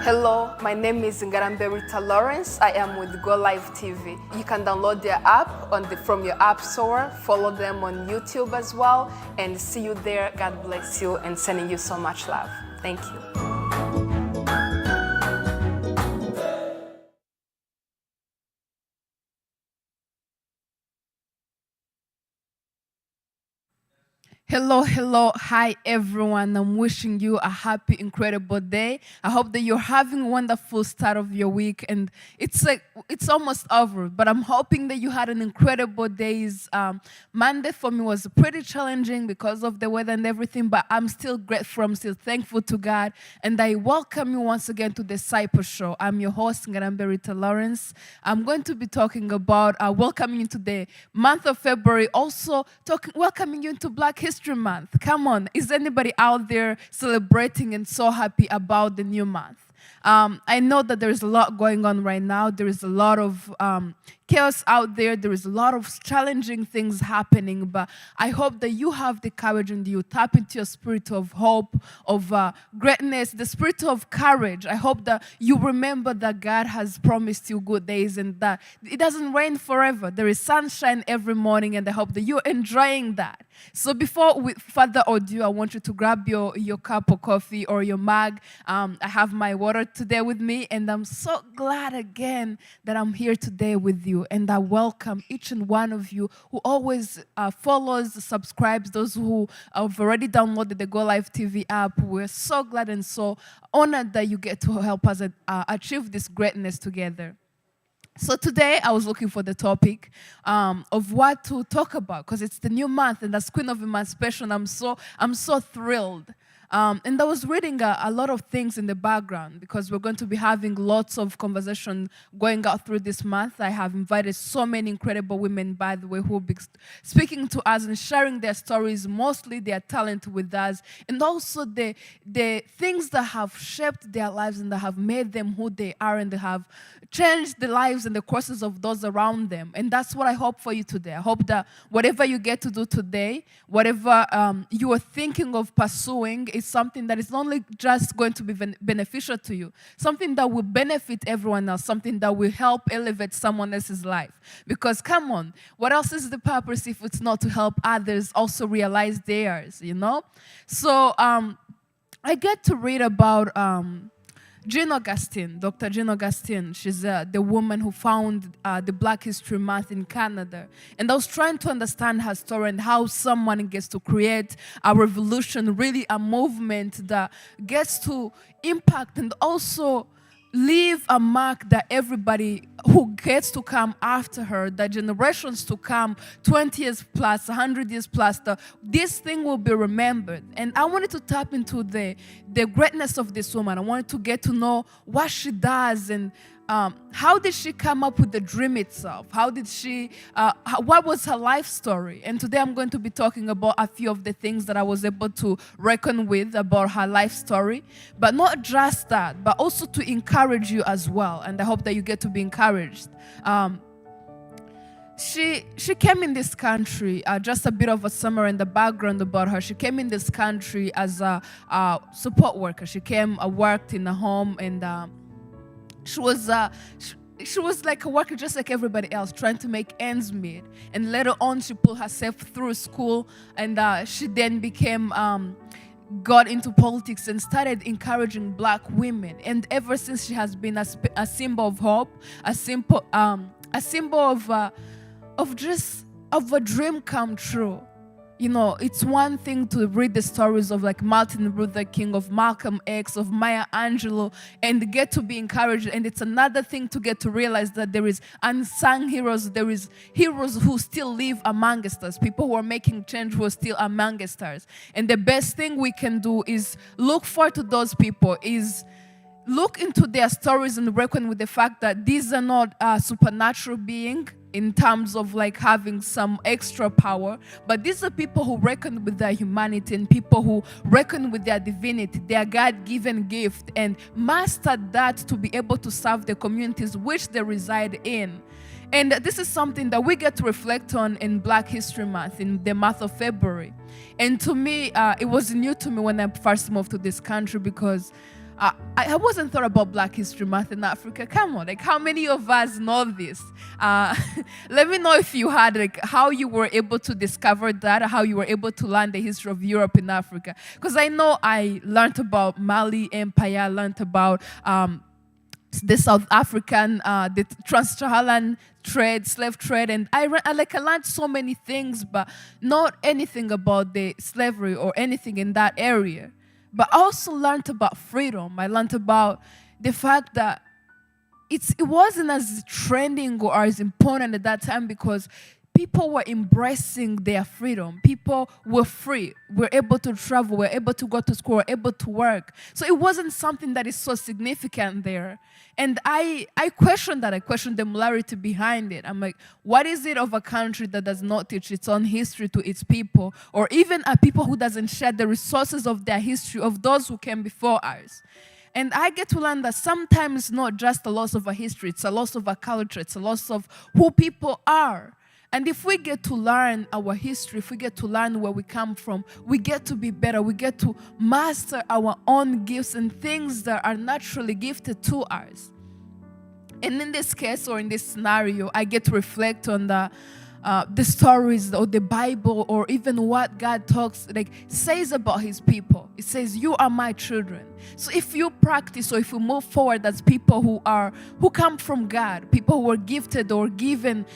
Hello, my name is Ngarambe Rita Lawrence. I am with Golive TV. You can download their app from your app store, follow them on YouTube as well, and see you there. God bless you and sending you so much love. Thank you. Hello, hi everyone. I'm wishing you a happy, incredible day. I hope that you're having a wonderful start of your week, and it's almost over, but I'm hoping that you had an incredible days. Monday for me was pretty challenging because of the weather and everything, but I'm still grateful, I'm still thankful to God, and I welcome you once again to the Cyper show. I'm your host, Ngarambe Rita Lawrence. I'm going to be talking about welcoming you to the month of February, also welcoming you into Black History Month. Come on, is anybody out there celebrating and so happy about the new month? I know that there is a lot going on right now. There is a lot of chaos out there. There is a lot of challenging things happening, but I hope that you have the courage and you tap into your spirit of hope, of greatness, the spirit of courage. I hope that you remember that God has promised you good days and that it doesn't rain forever. There is sunshine every morning, and I hope that you're enjoying that. So before further ado, I want you to grab your cup of coffee or your mug. I have my water today with me, and I'm so glad again that I'm here today with you. And I welcome each and one of you who always follows, subscribes, those who have already downloaded the Golive TV app. We're so glad and so honored that you get to help us achieve this greatness together. So today I was looking for the topic of what to talk about because it's the new month, and that's Queen of Emancipation. I'm so thrilled. And I was reading a lot of things in the background because we're going to be having lots of conversation going out through this month. I have invited so many incredible women, by the way, who will be speaking to us and sharing their stories, mostly their talent with us, and also the things that have shaped their lives and that have made them who they are and they have changed the lives and the courses of those around them. And that's what I hope for you today. I hope that whatever you get to do today, whatever you are thinking of pursuing, is something that is not only just going to be beneficial to you, something that will benefit everyone else, something that will help elevate someone else's life. Because come on, what else is the purpose if it's not to help others also realize theirs, you know? So I get to read about Jean Augustine, Dr. Jean Augustine. She's the woman who found the Black History Month in Canada. And I was trying to understand her story and how someone gets to create a revolution, really a movement that gets to impact and also leave a mark that everybody who gets to come after her, the generations to come, 20 years plus, 100 years plus, this thing will be remembered. And I wanted to tap into the greatness of this woman. I wanted to get to know what she does and how did she come up with the dream itself? How did she, what was her life story? And today I'm going to be talking about a few of the things that I was able to reckon with about her life story. But not just that, but also to encourage you as well. And I hope that you get to be encouraged. She came in this country, just a bit of a summary and the background about her. She came in this country as a support worker. She came, worked in a home, and she was like a worker just like everybody else, trying to make ends meet. And later on, she put herself through school, and she then got into politics and started encouraging Black women. And ever since, she has been a symbol of hope, a symbol of a dream come true. You know, it's one thing to read the stories of like Martin Luther King, of Malcolm X, of Maya Angelou, and get to be encouraged. And it's another thing to get to realize that there is unsung heroes. There is heroes who still live amongst us, people who are making change who are still amongst us. And the best thing we can do is look forward to those people, is look into their stories and reckon with the fact that these are not a supernatural being in terms of like having some extra power, but these are people who reckon with their humanity and people who reckon with their divinity, their God-given gift, and mastered that to be able to serve the communities which they reside in. And this is something that we get to reflect on in Black History Month, in the month of February. And to me, it was new to me when I first moved to this country, because I wasn't thought about Black History Month in Africa. Come on, like how many of us know this? Let me know if you had like how you were able to discover that, how you were able to learn the history of Europe in Africa. Because I know I learned about Mali Empire, learned about the South African, the trans-Saharan trade, slave trade, and I learned so many things, but not anything about the slavery or anything in that area. But I also learned about freedom. I learned about the fact that it wasn't as trending or as important at that time because people were embracing their freedom. People were free. Were able to travel. Were able to go to school. Were able to work. So it wasn't something that is so significant there. And I questioned that. I questioned the molarity behind it. I'm like, what is it of a country that does not teach its own history to its people, or even a people who doesn't share the resources of their history of those who came before us? And I get to learn that sometimes it's not just a loss of a history, it's a loss of a culture, it's a loss of who people are. And if we get to learn our history, if we get to learn where we come from, we get to be better, we get to master our own gifts and things that are naturally gifted to us. And in this case, or in this scenario, I get to reflect on the stories or the Bible, or even what God says about his people. It says, you are my children. So if you practice, or if you move forward as people who come from God, people who are gifted or given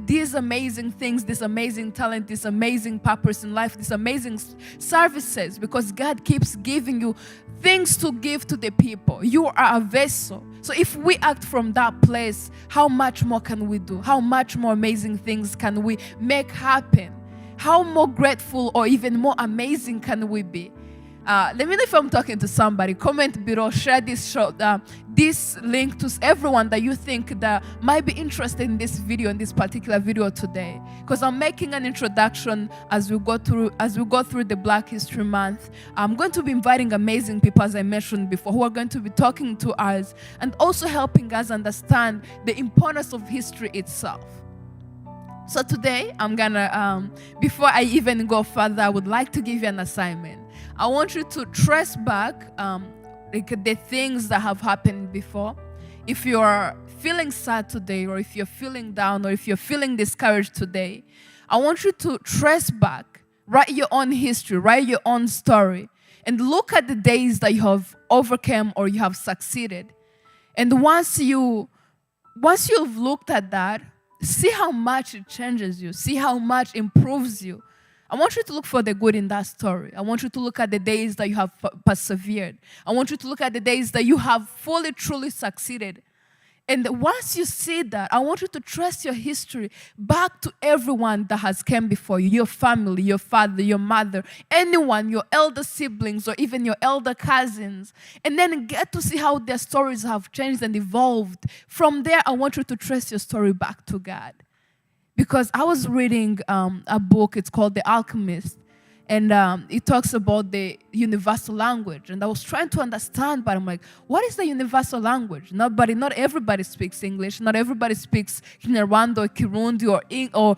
these amazing things, this amazing talent, this amazing purpose in life, these amazing services, because God keeps giving you things to give to the people. You are a vessel. So if we act from that place, how much more can we do? How much more amazing things can we make happen? How more grateful or even more amazing can we be? Let me know if I'm talking to somebody. Comment below, share this this link to everyone that you think that might be interested in this video, in this particular video today. Because I'm making an introduction as we go through the Black History Month. I'm going to be inviting amazing people, as I mentioned before, who are going to be talking to us and also helping us understand the importance of history itself. So today, I'm gonna, before I even go further, I would like to give you an assignment. I want you to trace back the things that have happened before. If you're feeling sad today, or if you're feeling down, or if you're feeling discouraged today, I want you to trace back, write your own history, write your own story, and look at the days that you have overcome or you have succeeded. And once you've looked at that, see how much it changes you. See how much improves you. I want you to look for the good in that story. I want you to look at the days that you have persevered. I want you to look at the days that you have fully, truly succeeded. And once you see that, I want you to trace your history back to everyone that has come before you, your family, your father, your mother, anyone, your elder siblings, or even your elder cousins, and then get to see how their stories have changed and evolved. From there, I want you to trace your story back to God. Because I was reading a book, it's called The Alchemist, and it talks about the universal language. And I was trying to understand, but I'm like, what is the universal language? Not everybody speaks English. Not everybody speaks Kinyarwanda or Kirundi or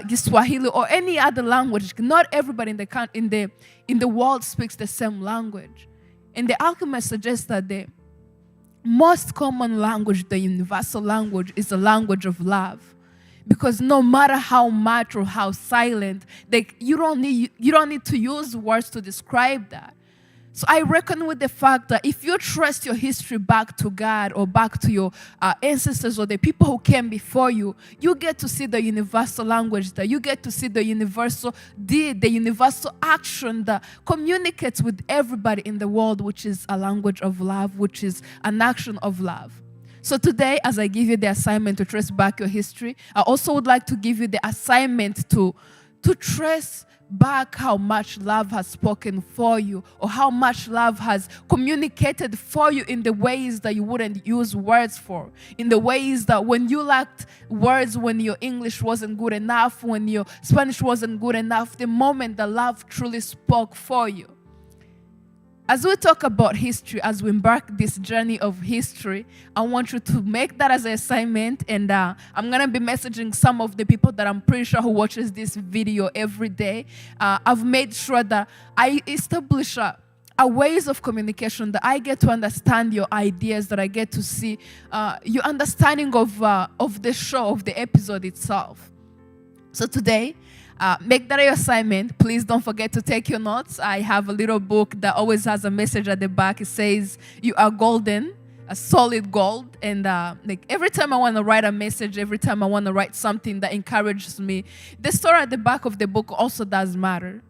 Kiswahili or any other language. Not everybody in the world speaks the same language. And The Alchemist suggests that the most common language, the universal language, is the language of love. Because no matter how much or how silent, you don't need to use words to describe that. So I reckon with the fact that if you trust your history back to God or back to your ancestors or the people who came before you, you get to see the universal language that you get to see the universal deed, the universal action that communicates with everybody in the world, which is a language of love, which is an action of love. So today, as I give you the assignment to trace back your history, I also would like to give you the assignment to trace back how much love has spoken for you, or how much love has communicated for you in the ways that you wouldn't use words for, in the ways that when you lacked words, when your English wasn't good enough, when your Spanish wasn't good enough, the moment that love truly spoke for you. As we talk about history, as we embark this journey of history, I want you to make that as an assignment, and I'm going to be messaging some of the people that I'm pretty sure who watches this video every day. I've made sure that I establish are ways of communication that I get to understand your ideas, that I get to see your understanding of the show, of the episode itself. So today, make that your assignment. Please don't forget to take your notes. I have a little book that always has a message at the back. It says, "You are golden, a solid gold." And like every time I want to write a message, every time I want to write something that encourages me, the story at the back of the book also does matter.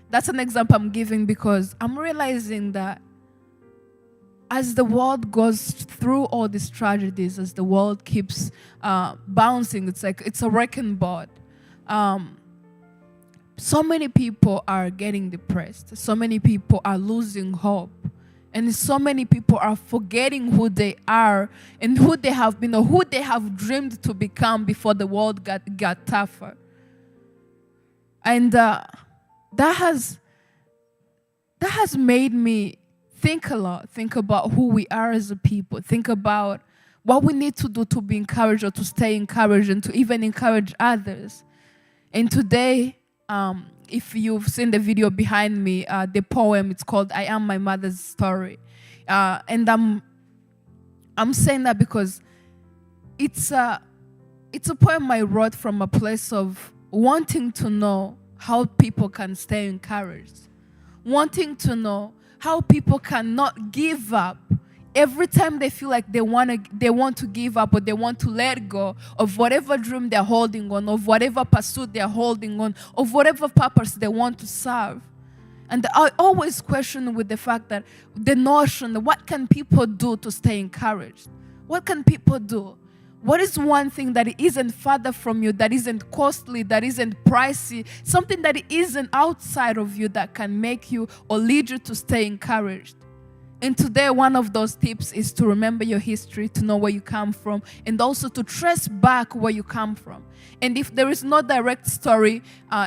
That's an example I'm giving because I'm realizing that as the world goes through all these tragedies, as the world keeps bouncing, it's like it's a wrecking ball. So many people are getting depressed. So many people are losing hope. And so many people are forgetting who they are and who they have been or who they have dreamed to become before the world got tougher. And that has made me think a lot. Think about who we are as a people. Think about what we need to do to be encouraged or to stay encouraged and to even encourage others. And today, if you've seen the video behind me, the poem, it's called "I Am My Mother's Story." And I'm saying that because it's a poem I wrote from a place of wanting to know how people can stay encouraged, wanting to know how people cannot give up every time they feel like they want to give up or they want to let go of whatever dream they're holding on, of whatever pursuit they're holding on, of whatever purpose they want to serve. And I always question with the fact that the notion, what can people do to stay encouraged? What can people do? What is one thing that isn't further from you, that isn't costly, that isn't pricey, something that isn't outside of you that can make you or lead you to stay encouraged? And today, one of those tips is to remember your history, to know where you come from, and also to trace back where you come from. And if there is no direct story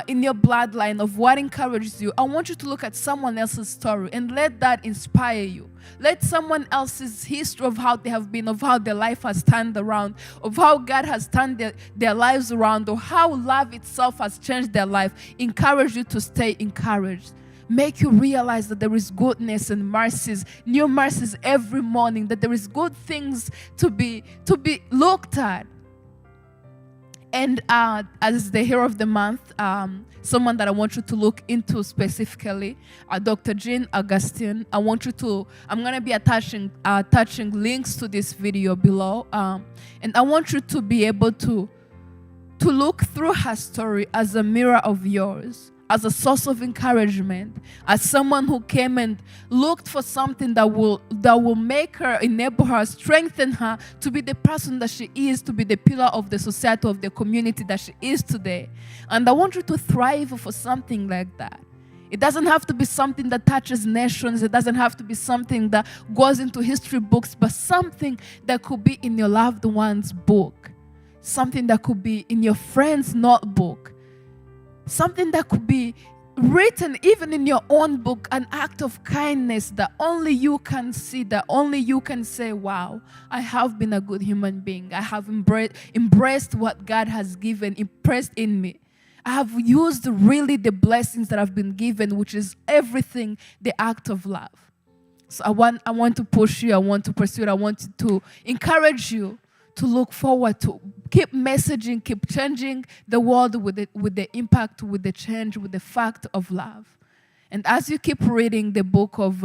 in your bloodline of what encourages you, I want you to look at someone else's story and let that inspire you. Let someone else's history of how they have been, of how their life has turned around, of how God has turned their lives around, or how love itself has changed their life, encourage you to stay encouraged. Make you realize that there is goodness and mercies, new mercies every morning, that there is good things to be looked at. And as the hero of the month, someone that I want you to look into specifically, Dr. Jean Augustine. I'm going to be attaching links to this video below. And I want you to be able to look through her story as a mirror of yours, as a source of encouragement, as someone who came and looked for something that will make her, enable her, strengthen her to be the person that she is, to be the pillar of the society, of the community that she is today. And I want you to thrive for something like that. It doesn't have to be something that touches nations. It doesn't have to be something that goes into history books, but something that could be in your loved one's book, something that could be in your friend's notebook, something that could be written even in your own book, an act of kindness that only you can see, that only you can say, wow, I have been a good human being. I have embraced what God has given, impressed in me. I have used really the blessings that I've been given, which is everything, the act of love. So I want to push you, I want to pursue it, I want to encourage you to look forward, to keep messaging, keep changing the world with the impact, with the change, with the fact of love. And as you keep reading the book of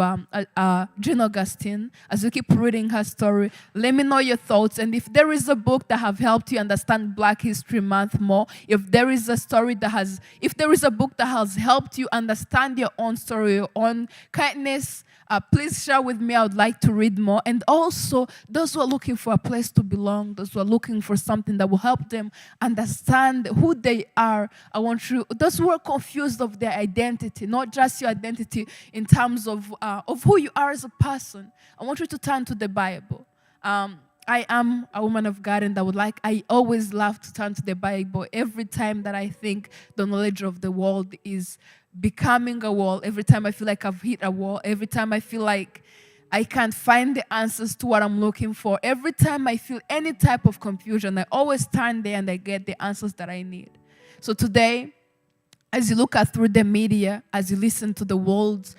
Jean Augustine, as you keep reading her story, let me know your thoughts. And if there is a book that have helped you understand Black History Month more, if there is a book that has helped you understand your own story, your own kindness, please share with me. I would like to read more. And also, those who are looking for a place to belong, those who are looking for something that will help them understand who they are, those who are confused of their identity, not just your identity in terms of who you are as a person, I want you to turn to the Bible. I am a woman of God, and I always love to turn to the Bible every time that I think the knowledge of the world is becoming a wall, every time I feel like I've hit a wall, every time I feel like I can't find the answers to what I'm looking for, every time I feel any type of confusion, I always turn there and I get the answers that I need. So today, as you look at through the media, as you listen to the world's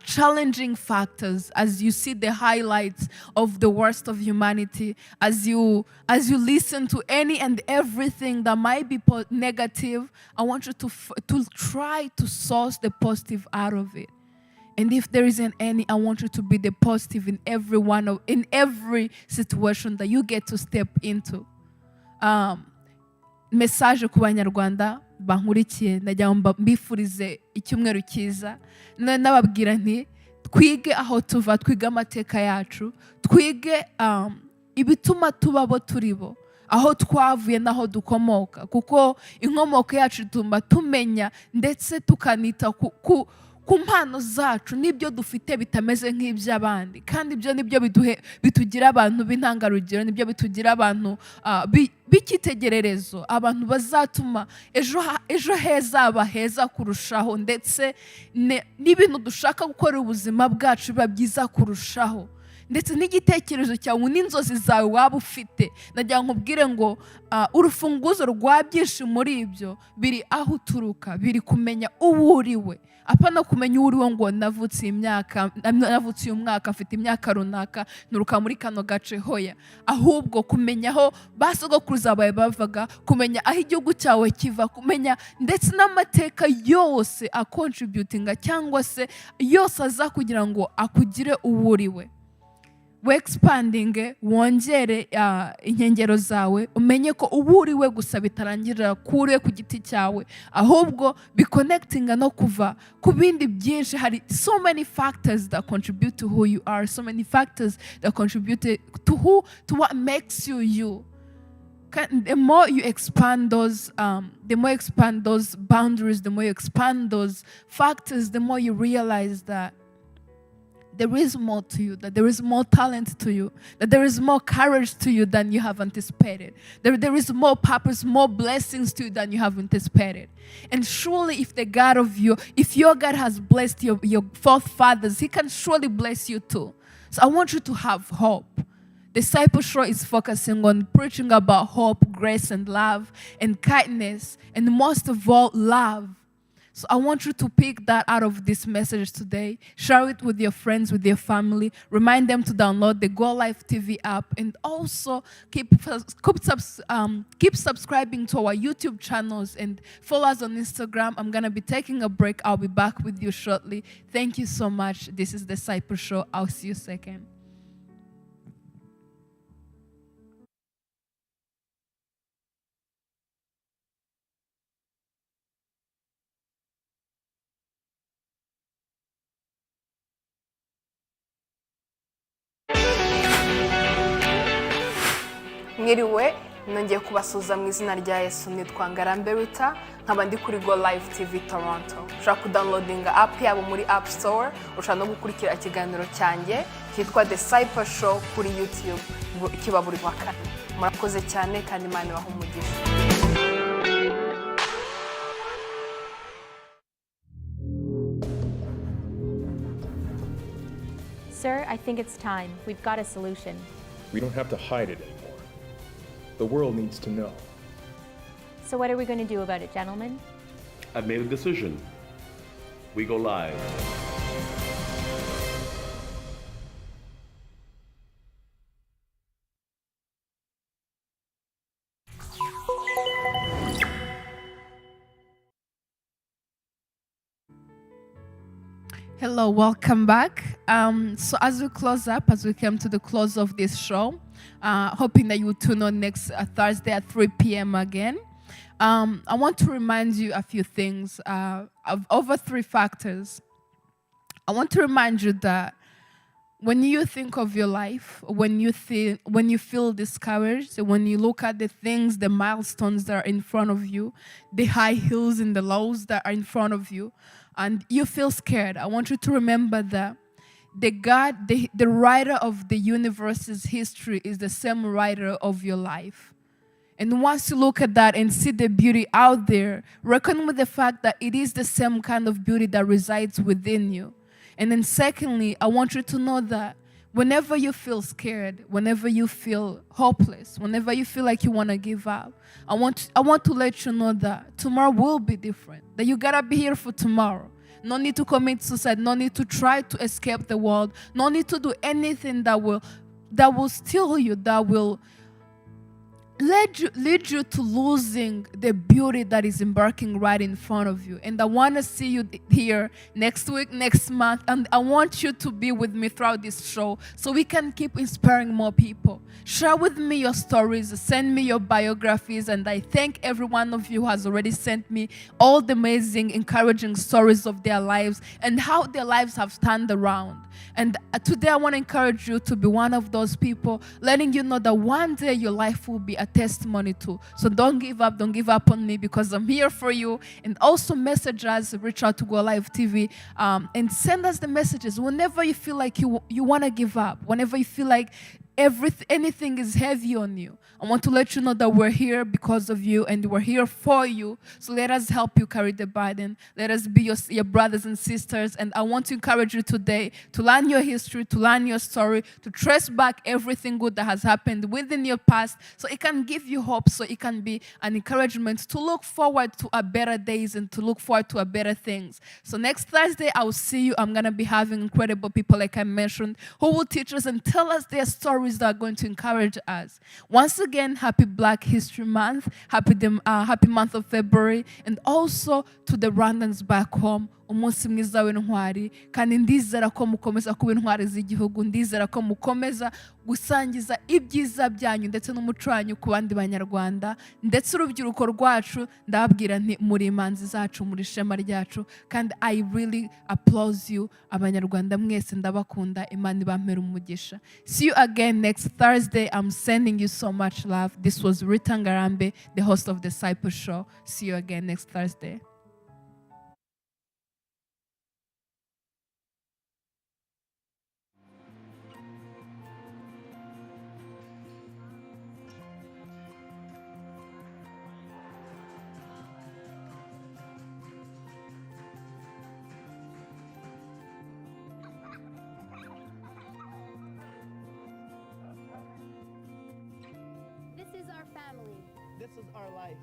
challenging factors, as you see the highlights of the worst of humanity, as you listen to any and everything that might be negative, I want you to try to source the positive out of it. And if there isn't any, I want you to be the positive in every situation that you get to step into. Message ku banyarwanda bankurikiye, ndagira ngo mbifurize icyumweru cyiza, nababwira nti twige aho tuva, twige amateka yacu, twige ibituma tubabo turibo, aho twavuye naho dukomoka, kuko inkomoko yacu ituma tumenya ndetse tukanita ku mpano zacu n'ibyo dufite bitameze nk'iby'abandi, kandi ibyo nibyo bitugira abantu b'intangarugero, nibyo bitugira abantu b'icyitegererezo, abantu bazatuma ejo heza heza kurushaho, ndetse n'ibintu dushaka gukora ubuzima bwacu biba byiza kurushaho, ndetse n'igitekerezo cyawe n'inzozi zawe waba ufite. Nagira ngo nkubwire ngo urufunguzo rwa byinshi muri ibyo biri aho uturuka, biri kumenya uwo uriwe, apana kumenya uwo uriwe ngo navutse uyu mwaka, mfite imyaka runaka, nturuka muri kano gace, hoya, ahubwo kumenya aho basogokuruza bawe bavaga, kumenya aho igihugu cyawe kiva, kumenya ndetse n'amateka yose akontributinga cyangwa se yose aza kugira ngo akugire uwo uriwe. We expanding, wongere inkengero zawe, umenye ko ubu uriwe gusa bitarangirira kure ku giti cyawe, ahubwo be connecting no kuva ku bindi byinshi. Hari so many factors that contribute to who you are, so many factors that contribute to what makes you you. The more you expand those boundaries, the more you expand those factors, the more you realize that there is more to you, that there is more talent to you, that there is more courage to you than you have anticipated. There is more purpose, more blessings to you than you have anticipated. And surely if your God has blessed your forefathers, He can surely bless you too. So I want you to have hope. The Cyper show is focusing on preaching about hope, grace, and love, and kindness, and most of all, love. So I want you to pick that out of this message today. Share it with your friends, with your family. Remind them to download the Golive TV app, and also keep subscribing to our YouTube channels and follow us on Instagram. I'm going to be taking a break. I'll be back with you shortly. Thank you so much. This is the Cyper Show. I'll see you second. Mwiriwe, nongeye kubasuza mu izina rya Yesu. Nitwa Ngarambe Rita, nkaba ndi kuri Golive TV Toronto. Ushaka kudownloadinga app yabo muri App Store, ushaka no gukurikira ikiganiro cyanjye cyitwa The Cyper Show kuri YouTube, kiba buri wa kane. Murakoze cyane kandi Imana ibahe umugisha. Sir, I think it's time. We've got a solution. We don't have to hide it anymore. The world needs to know. So what are we going to do about it, gentlemen? I've made a decision. We go live. Hello, welcome back. So as we close up, as we come to the close of this show, hoping that you will tune on next Thursday at 3 p.m. again. I want to remind you a few things of over 3 factors. I want to remind you that when you think of your life, when you feel discouraged, when you look at the things, the milestones that are in front of you, the high hills and the lows that are in front of you, and you feel scared, I want you to remember that the writer of the universe's history is the same writer of your life. And once you look at that and see the beauty out there, reckon with the fact that it is the same kind of beauty that resides within you. And then secondly, I want you to know that Whenever you feel scared, whenever you feel hopeless, whenever you feel like you want to give up, I want to let you know that tomorrow will be different. That you gotta be here for tomorrow. No need to commit suicide. No need to try to escape the world. No need to do anything that will steal you, that will lead you to losing the beauty that is embarking right in front of you. And I want to see you here next week, next month, and I want you to be with me throughout this show so we can keep inspiring more people. Share with me your stories, send me your biographies, and I thank every one of you who has already sent me all the amazing, encouraging stories of their lives and how their lives have turned around. And today I want to encourage you to be one of those people, letting you know that one day your life will be a testimony too. So don't give up on me, because I'm here for you. And also message us, reach out to Golive TV, and send us the messages whenever you feel like you want to give up, whenever you feel like anything is heavy on you. I want to let you know that we're here because of you and we're here for you. So let us help you carry the burden. Let us be your brothers and sisters. And I want to encourage you today to learn your history, to learn your story, to trace back everything good that has happened within your past, so it can give you hope, so it can be an encouragement to look forward to a better days and to look forward to a better things. So next Thursday, I will see you. I'm going to be having incredible people, like I mentioned, who will teach us and tell us their stories that are going to encourage us. Once again, happy Black History Month, happy month of February, and also to the Rwandans back home, umunsi mwiza w'intwari, kandi ndizera ko mukomeza kuba intwari z'igihugu, ndizera ko mukomeza gusangiza ibyiza byanyu ndetse n'umuco wanyu ku bandi banyarwanda, ndetse urubyiruko rwacu ndababwira nti muri imanzi zacu, muri ishema ryacu, kandi I really applause you abanyarwanda mwese, ndabakunda, Imana ibampere umugisha. See you again next Thursday. I'm sending you so much love. This was Rita Ngarambe, the host of the Cyper show. See you again next Thursday. This is our family. This is our life.